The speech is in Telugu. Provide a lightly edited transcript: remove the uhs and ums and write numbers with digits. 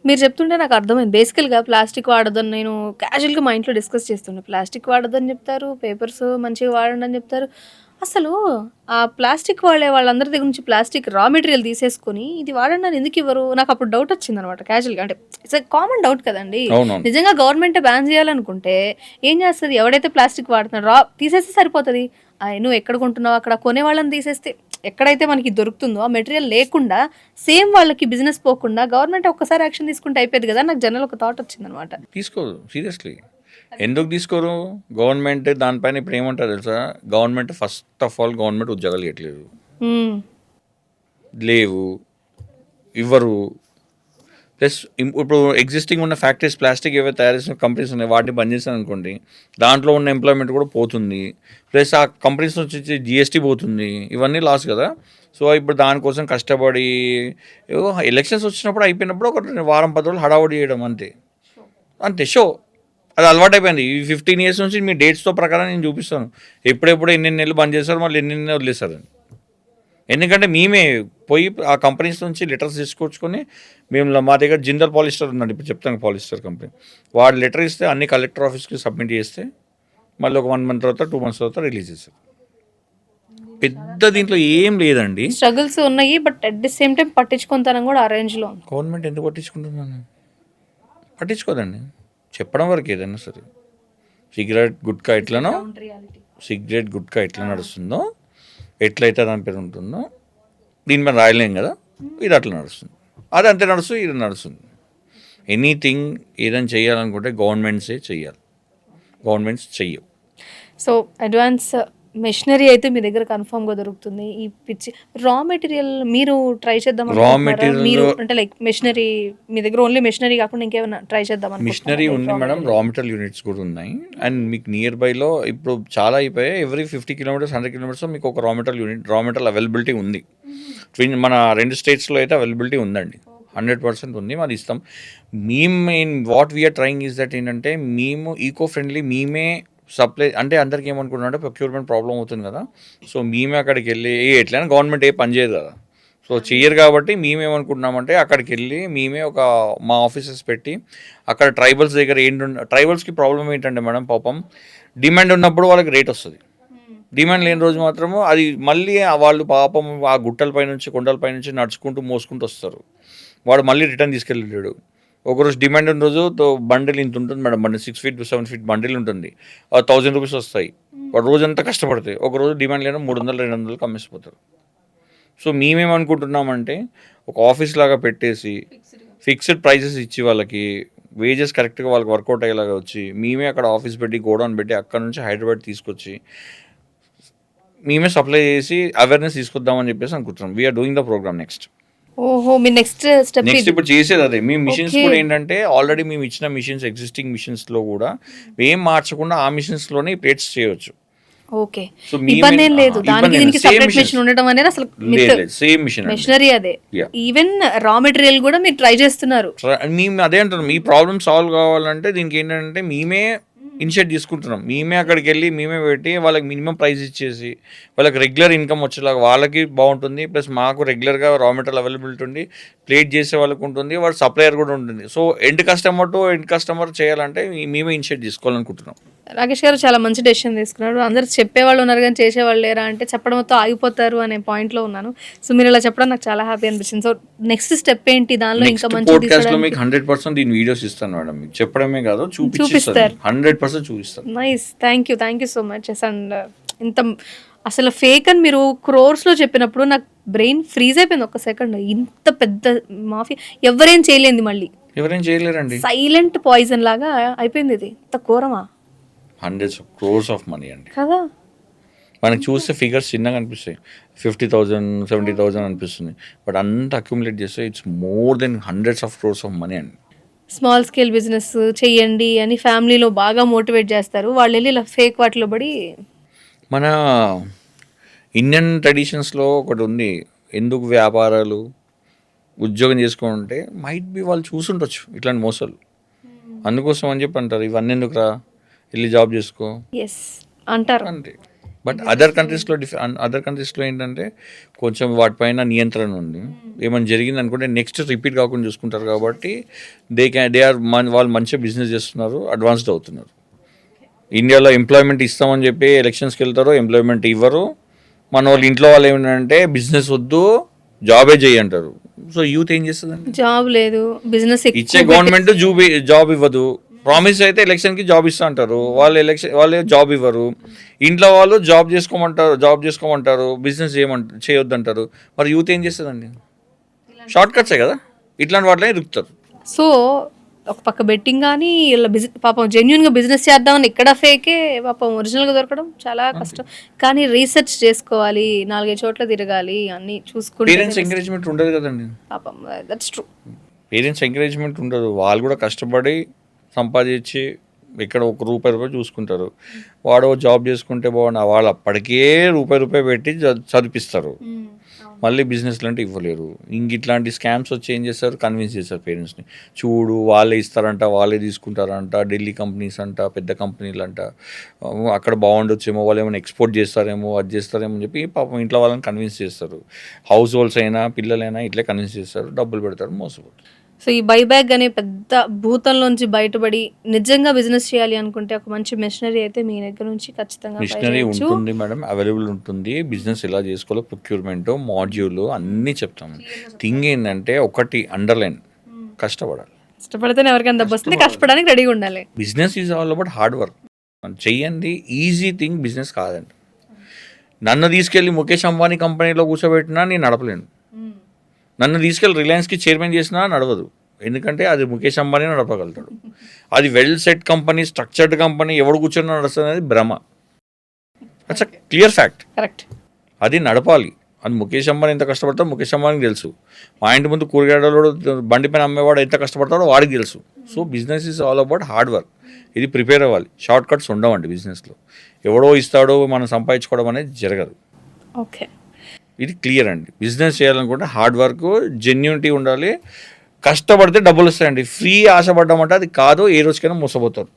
మీరు చెప్తుంటే నాకు అర్థమైంది. బేసికల్‌గా ప్లాస్టిక్ వాడొద్దని నేను క్యాజువల్‌గా మా ఇంట్లో డిస్కస్ చేస్తున్నా. ప్లాస్టిక్ వాడొద్దని చెప్తారు. పేపర్స్ మంచిగా వాడండి అని చెప్తారు. అసలు ఆ ప్లాస్టిక్ వాడే వాళ్ళందరి దగ్గర నుంచి ప్లాస్టిక్ రా మెటీరియల్ తీసేసుకొని ఇది వాడండి అని ఎందుకు ఇవ్వరు? నాకు అప్పుడు డౌట్ వచ్చిందనమాట క్యాజువల్‌గా. అంటే ఇట్స్ ఎ కామన్ డౌట్ కదండీ! అవునవును. నిజంగా గవర్నమెంటే బ్యాన్ చేయాలనుకుంటే ఏం చేస్తది? ఎవడైతే ప్లాస్టిక్ వాడుతున్నాడో తీసేస్తే సరిపోతది. నువ్వు ఎక్కడ కొంటున్నావో అక్కడ కొనేవాళ్ళని తీసేస్తే ఎక్కడైతే మనకి దొరుకుతుందో ఆ మెటీరియల్ లేకుండా సేమ్ వాళ్ళకి బిజినెస్ పోకుండా గవర్నమెంట్ ఒక్కసారి యాక్షన్ తీసుకుంటే అయిపోయేది కదా. నాకు జనరల్ ఒక థాట్ వచ్చిందనమాట. తీసుకోదు సీరియస్లీ. ఎందుకు తీసుకోరు? గవర్నమెంట్ దానిపైన ఇప్పుడు ఏమంటారు తెలుసా? Government first of all government ఉద్యోగాలు ఇవ్వట్లేదు, హ్మ్. లేవు, ఇవ్వరు. ప్లస్ ఇప్పుడు ఎగ్జిస్టింగ్ ఉన్న ఫ్యాక్టరీస్ ప్లాస్టిక్ ఏవైతే తయారు చేసిన కంపెనీస్ ఉన్నాయి వాటిని బంద్ చేశాను అనుకోండి, దాంట్లో ఉన్న ఎంప్లాయ్మెంట్ కూడా పోతుంది. ప్లస్ ఆ కంపెనీస్ నుంచి వచ్చే జిఎస్టీ పోతుంది. ఇవన్నీ లాస్ కదా. సో ఇప్పుడు దానికోసం కష్టపడి ఎలక్షన్స్ వచ్చినప్పుడు అయిపోయినప్పుడు ఒక వారం 10 రోజులు హడావుడి చేయడం అంతే. అంతే షో. అది అలవాటైపోయింది. ఈ 15 years నుంచి మీ డేట్స్తో ప్రకారం నేను చూపిస్తాను. ఎప్పుడెప్పుడు ఎన్ని నెలలు బంద్ చేస్తారు, మళ్ళీ ఎన్ని వదిలేస్తారని. ఎందుకంటే మేమే పోయి ఆ కంపెనీస్ నుంచి లెటర్స్ తీసుకొచ్చుకొని మేము మా దగ్గర జిందల్ పాలిస్టర్ ఉందండి, ఇప్పుడు చెప్తాను పాలిస్టర్ కంపెనీ. వాడు లెటర్ ఇస్తే అన్ని కలెక్టర్ ఆఫీస్కి సబ్మిట్ చేస్తే మళ్ళీ ఒక 1 month తర్వాత 2 months తర్వాత రిలీజ్ చేస్తారు. పెద్ద దీంట్లో ఏం లేదండి. స్ట్రగుల్స్ ఉన్నాయి. But at the same time పట్టించుకుంటానం కూడా ఆ రేంజ్లో. గవర్నమెంట్ ఎందుకు పట్టించుకుంటున్నాను? పట్టించుకోదండి. చెప్పడం వరకు ఏదైనా సరే. సిగరెట్ గుట్కా ఎట్లా నడుస్తుందో, ఎట్లయితే దాని పేరు ఉంటుందో దీని మీద రాయలేం కదా, ఇది అట్లా నడుస్తుంది. అది అంతే నడుస్తుంది, ఇది నడుస్తుంది. ఎనీథింగ్ ఏదైనా చేయాలనుకుంటే గవర్నమెంట్సే చెయ్యాలి, గవర్నమెంట్స్ చెయ్యవు. సో అడ్వాన్స్ మెషినరీ అయితే మీ దగ్గర కన్ఫర్మ్గా దొరుకుతుంది. ఈ పిచ్చి రా మెటీరియల్ మీరు ట్రై చేద్దాం రా అనుకుంటున్నారా? మెటీరియల్ మీరు అంటే లైక్ మెషినరీ మీ దగ్గర ఓన్లీ మెషినరీ కాకుండా ఇంకేమైనా ట్రై చేద్దాం మిషనరీ ఉంది మేడం, రా మెటీరియల్ యూనిట్స్ కూడా ఉన్నాయి. అండ్ మీకు నియర్ బైలో ఇప్పుడు చాలా అయిపోయాయి. ఎవ్రీ 50 kilometers 100 kilometers మీకు ఒక రా మెటీరియల్ అవైలబిలిటీ ఉంది. మన 2 స్టేట్స్లో అయితే అవైలబిలిటీ ఉందండి, 100% ఉంది. అది ఇస్తాం. Main what we're trying is that ఏంటంటే మేము ఈకో ఫ్రెండ్లీ, మేమే సప్లై. అంటే అందరికీ ఏమనుకుంటున్నారంటే ప్రొక్యూర్మెంట్ ప్రాబ్లం అవుతుంది కదా, సో మేమే అక్కడికి వెళ్ళి ఎట్లయినా గవర్నమెంట్ పని చేయదు కదా, సో చెయ్యరు. కాబట్టి మేమేమనుకుంటున్నామంటే అక్కడికి వెళ్ళి మేమే మా ఆఫీసెస్ పెట్టి అక్కడ ట్రైబల్స్ దగ్గర ట్రైబల్స్కి ప్రాబ్లం ఏంటంటే మేడం, పాపం డిమాండ్ ఉన్నప్పుడు వాళ్ళకి రేట్ వస్తుంది, డిమాండ్ లేని రోజు మాత్రము అది మళ్ళీ వాళ్ళు పాపం ఆ గుట్టలపై నుంచి కొండలపై నుంచి నడుచుకుంటూ మోసుకుంటూ వస్తారు. వాడు మళ్ళీ రిటర్న్ తీసుకెళ్ళాడు. ఒకరోజు డిమాండ్ ఉన్న రోజు బండిల్ ఇంత ఉంటుంది మేడం, బండి 6 feet to 7 feet బండిల్ ఉంటుంది, 1000 rupees వస్తాయి. వాడు రోజంతా కష్టపడతాయి. ఒకరోజు డిమాండ్ లేని 300-200 అమ్మేసిపోతారు. సో మేమేమనుకుంటున్నామంటే ఒక ఆఫీస్ లాగా పెట్టేసి ఫిక్స్డ్ ప్రైసెస్ ఇచ్చి వాళ్ళకి వేజెస్ కరెక్ట్గా వాళ్ళకి వర్కౌట్ అయ్యేలాగా వచ్చి మేమే అక్కడ ఆఫీస్ పెట్టి గోడౌన్ పెట్టి అక్కడ నుంచి హైదరాబాద్ తీసుకొచ్చి మేమే సప్లై చేసి అవేర్నెస్ తీసుకొద్దామని చెప్పేసి అనుకుంటున్నాం. We're doing the program next. ఓహో, మీ నెక్స్ట్ స్టెప్ ఇప్పుడు చేసేది అదే. మీ మిషన్స్ కూడా ఏంటంటే ఆల్రెడీ మేము ఇచ్చిన మిషన్స్ ఎగ్జిస్టింగ్ మిషన్స్లో కూడా ఏం మార్చకుండా ఆ మిషన్స్లోనే ప్లేట్స్ చేయవచ్చు. ఓకే, ఇబ్బంది ఏం లేదు. దానికి దీనికి సెపరేట్ మిషన్ ఉండడం అనేది అసలు సేమ్ మిషన్ మెషినరీ అదే. ఈవెన్ రా మెటీరియల్ కూడా మీరు ట్రై చేస్తున్నారు. మేము అదే అంటున్నాం, మీ ప్రాబ్లమ్ సాల్వ్ కావాలంటే దీనికి ఏంటంటే మేమే ఇనిషియేట్ తీసుకుంటున్నాం. మేమే అక్కడికి వెళ్ళి మేమే పెట్టి వాళ్ళకి మినిమం ప్రైస్ ఇచ్చేసి వాళ్ళకి రెగ్యులర్ ఇన్కమ్ వచ్చేలాగా వాళ్ళకి బాగుంటుంది. ప్లస్ మాకు రెగ్యులర్గా రా మెటీరియల్ అవైలబిలిటీ ఉండి ప్లేట్ చేసే వాళ్ళకి ఉంటుంది, వాళ్ళ సప్లయర్ కూడా ఉంటుంది. సో ఎండ్ కస్టమర్ చేయాలంటే మేమే ఇనిషియేట్ తీసుకోవాలనుకుంటున్నాం. రాకేష్ గారు చాలా మంచి డెసిషన్ తీసుకున్నారు. అందరు చెప్పేవాళ్ళు ఉన్నారు కానీ చేసేవాళ్ళు లేరా అంటే చెప్పడంతో ఆగిపోతారు అనే పాయింట్లో ఉన్నాను. సో మీరు ఇలా చెప్పడం నాకు చాలా హ్యాపీ అనిపించింది. సో నెక్స్ట్ స్టెప్ ఏంటి? దానిలో ఇంకా మంచి పోడ్కాస్ట్లో మీకు 100% దీని వీడియోస్ ఇస్తాను మేడం. మీకు చెప్పడమే కాదు చూపిస్తారు, 100% చూపిస్తారు. Nice, thank you so much. And ఇంత అసలు ఫేక్ అని మీరు క్రోర్స్లో చెప్పినప్పుడు నాకు బ్రెయిన్ ఫ్రీజ్ అయిపోయింది ఒక్క సెకండ్. ఇంత పెద్ద మాఫియా ఎవరేం చేయలేంది, మళ్ళీ ఎవరేం చేయలేరండి. సైలెంట్ పాయిజన్ లాగా అయిపోయింది. ఇది ఇంత ఘోరమా? hundreds of crores of money అండి కదా. మనకి చూస్తే ఫిగర్స్ చిన్నగా అనిపిస్తాయి, 50,000 70,000 అనిపిస్తుంది. బట్ అంతా అక్యుములేట్ చేస్తే it's more than hundreds of crores of money అండి. స్మాల్ స్కేల్ బిజినెస్ చెయ్యండి అని ఫ్యామిలీలో బాగా మోటివేట్ చేస్తారు. వాళ్ళు వెళ్ళి ఇలా ఫేక్ వాటిలో పడి. మన ఇండియన్ ట్రెడిషన్స్లో ఒకటి ఉంది, ఎందుకు వ్యాపారాలు ఉద్యోగం చేసుకుంటే మైట్ బి వాళ్ళు చూసుండొచ్చు ఇట్లాంటి మోసాలు, అందుకోసం అని చెప్పి అంటారు ఇవన్నీ ఎందుకురా వెళ్ళి జాబ్ చేసుకో ఎస్ అంటారు. అంతే. బట్ అదర్ కంట్రీస్లో ఏంటంటే కొంచెం వాటిపైన నియంత్రణ ఉంది. ఏమైనా జరిగింది అనుకుంటే నెక్స్ట్ రిపీట్ కాకుండా చూసుకుంటారు కాబట్టి వాళ్ళు మంచిగా బిజినెస్ చేస్తున్నారు, అడ్వాన్స్డ్ అవుతున్నారు. ఇండియాలో ఎంప్లాయ్మెంట్ ఇస్తామని చెప్పి ఎలక్షన్స్కి వెళ్తారు, ఎంప్లాయ్మెంట్ ఇవ్వరు. మన వాళ్ళు ఇంట్లో వాళ్ళు ఏమంటే బిజినెస్ వద్దు, జాబే చేయి అంటారు. సో యూత్ ఏం చేస్తుందండి? జాబ్ లేదు, బిజినెస్ ఇచ్చే గవర్నమెంట్ జాబ్ ఇవ్వదు. ప్రామిస్ అయితే ఎలక్షన్కి జాబ్ ఇస్తా అంటారు, వాళ్ళు జాబ్ ఇవ్వరు. ఇంట్లో వాళ్ళు జాబ్ చేసుకోమంటారు, బిజినెస్ చేయొద్దంటారు. మరి యూత్ ఏం చేస్తుందండి? షార్ట్ కట్సే కదా, ఇట్లాంటి వాటిలో ఇరుకుతారు. సో ఒక పక్క బెట్టింగ్ కానీ ఇలా పాపం జెన్యున్గా బిజినెస్ చేద్దామని ఇక్కడ ఫేకే, పాపం ఒరిజినల్గా దొరకడం చాలా కష్టం. కానీ రీసెర్చ్ చేసుకోవాలి, 4-5 చోట్ల తిరగాలి, అన్ని చూసుకుంటే పేరెంట్స్ ఎంకరేజ్మెంట్ ఉండదు కదండి. పాపం దట్స్ ట్రూ. పేరెంట్స్ ఎంకరేజ్మెంట్ ఉండదు, వాళ్ళు కూడా కష్టపడి సంపాదించి ఇక్కడ ₹1 చూసుకుంటారు. వాడు జాబ్ చేసుకుంటే బాగున్నా, వాళ్ళు అప్పటికే రూపాయి పెట్టి చదివిస్తారు. మళ్ళీ బిజినెస్లు అంటే ఇవ్వలేరు. ఇట్లాంటి స్కామ్స్ వచ్చి ఏం చేస్తారు, కన్విన్స్ చేస్తారు పేరెంట్స్ని. చూడు వాళ్ళే ఇస్తారంట, వాళ్ళే తీసుకుంటారంట, ఢిల్లీ కంపెనీస్ అంట, పెద్ద కంపెనీలు అంట, అక్కడ బాగుండొచ్చేమో, వాళ్ళు ఏమైనా ఎక్స్పోర్ట్ చేస్తారేమో, అది చేస్తారేమో అని చెప్పి పాపం ఇంట్లో వాళ్ళని కన్విన్స్ చేస్తారు. హౌస్ హోల్డ్స్ అయినా పిల్లలైనా ఇట్లే కన్విన్స్ చేస్తారు, డబ్బులు పెడతారు, మోసపోతారు. సో ఈ బైబ్యాక్ అనే పెద్ద భూతంలోంచి బయటపడి నిజంగా బిజినెస్ చేయాలి అనుకుంటే ఒక మంచి మిషనరీ అయితే మీ దగ్గర నుంచి ఖచ్చితంగా మిషనరీ ఉంటుంది మేడం, అవైలబుల్ ఉంటుంది. బిజినెస్ ఎలా చేసుకోవాలో ప్రొక్యూర్మెంట్, మాడ్యూల్ అన్నీ చెప్తాము. థింగ్ ఏంటంటే ఒకటి అండర్లైన్, కష్టపడాలి. కష్టపడితేనే ఎవరికైనా డబ్బు వస్తుంది, కష్టపడడానికి రెడీగా ఉండాలి. Business is all about hard work. చెయ్యండి, ఈజీ థింగ్ బిజినెస్ కాదండి. నన్ను తీసుకెళ్ళి ముఖేష్ అంబానీ కంపెనీలో కూర్చోబెట్టినా నేను నడపలేను. నన్ను తీసుకెళ్ళి రిలయన్స్కి చైర్మన్ చేసినా నడవదు, ఎందుకంటే అది ముఖేష్ అంబానీ నడపగలుగుతాడు. అది well set company, structured company, ఎవడు కూర్చొని నడుస్తుంది అనేది భ్రమ. That's a clear fact. Correct. అది నడపాలి. అది ముఖేష్ అంబానీ ఎంత కష్టపడతాడో ముఖేష్ అంబానీకి తెలుసు. మా ఇంటి ముందు కూరగాయలు బండి పైన అమ్మేవాడు ఎంత కష్టపడతాడో వాడికి తెలుసు. So business is all about hard work. ఇది ప్రిపేర్ అవ్వాలి. షార్ట్ కట్స్ ఉండవండి బిజినెస్లో. ఎవడో ఇస్తాడో మనం సంపాదించుకోవడం అనేది జరగదు. ఓకే, ఇది క్లియర్ అండి. బిజినెస్ చేయాలనుకుంటే హార్డ్ వర్క్, జెన్యూనిటీ ఉండాలి, కష్టపడితే డబ్బులు వస్తాయండి. ఫ్రీ ఆశపడ్డామంటే అది కాదు, ఏ రోజుకైనా మోసపోతారు.